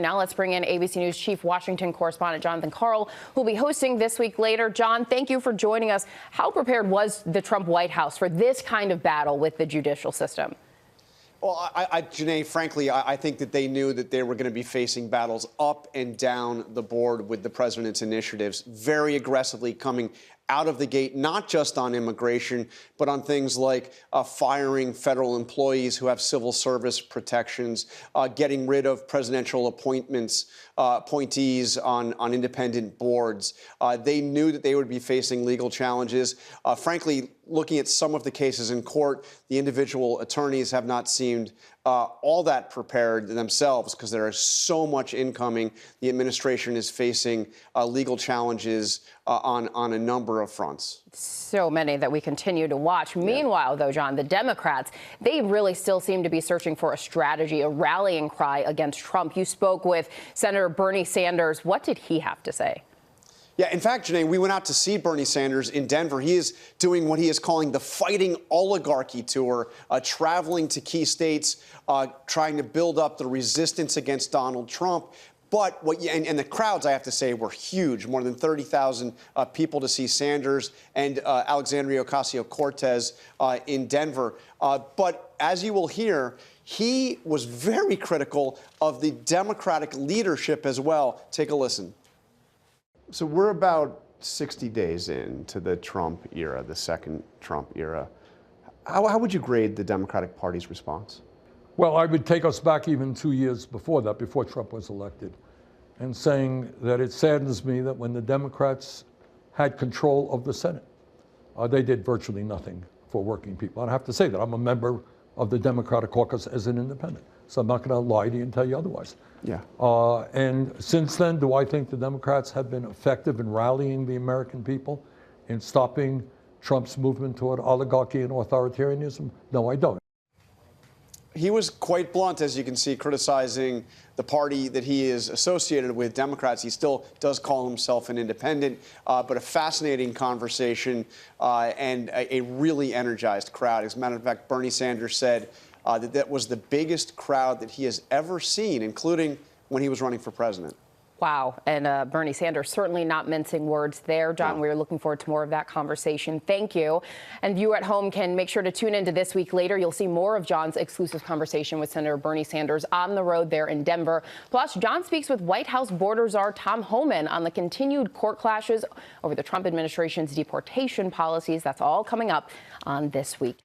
Now let's bring in ABC News Chief Washington Correspondent Jonathan Karl, who will be hosting This Week Later. John, thank you for joining us. How prepared was the Trump White House for this kind of battle with the judicial system? Well, Janae, frankly, I think that they knew that they were going to be facing battles up and down the board with the president's initiatives, very aggressively coming out of the gate, not just on immigration, but on things like firing federal employees who have civil service protections, getting rid of presidential appointees on independent boards. They knew that they would be facing legal challenges. Frankly, looking at some of the cases in court, the individual attorneys have not seemed all that prepared themselves because there is so much incoming. The administration is facing legal challenges on a number of fronts. So many that we continue to watch. Meanwhile, though, John, the Democrats, they really still seem to be searching for a strategy, a rallying cry against Trump. You spoke with Senator Bernie Sanders. What did he have to say? Yeah, in fact, Janae, we went out to see Bernie Sanders in Denver. He is doing what he is calling the Fighting Oligarchy Tour, traveling to key states, trying to build up the resistance against Donald Trump. But and the crowds, I have to say, were huge. More than 30,000 people to see Sanders and Alexandria Ocasio-Cortez in Denver. But as you will hear, he was very critical of the Democratic leadership as well. Take a listen. So we're about 60 days into the Trump era, the second Trump era. How would you grade the Democratic Party's response? Well, I would take us back even 2 years before that, before Trump was elected, and saying that it saddens me that when the Democrats had control of the Senate, they did virtually nothing for working people. And I have to say that I'm a member of the Democratic caucus as an independent, so I'm not going to lie to you and tell you otherwise. Yeah. And since then, do I think the Democrats have been effective in rallying the American people in stopping Trump's movement toward oligarchy and authoritarianism? No, I don't. He was quite blunt, as you can see, criticizing the party that he is associated with, Democrats. He still does call himself an independent, but a fascinating conversation and a really energized crowd. As a matter of fact, Bernie Sanders said that was the biggest crowd that he has ever seen, including when he was running for president. Wow. And Bernie Sanders certainly not mincing words there. John, we're looking forward to more of that conversation. Thank you. And you at home can make sure to tune into This Week Later. You'll see more of John's exclusive conversation with Senator Bernie Sanders on the road there in Denver. Plus, John speaks with White House border czar Tom Homan on the continued court clashes over the Trump administration's deportation policies. That's all coming up on This Week.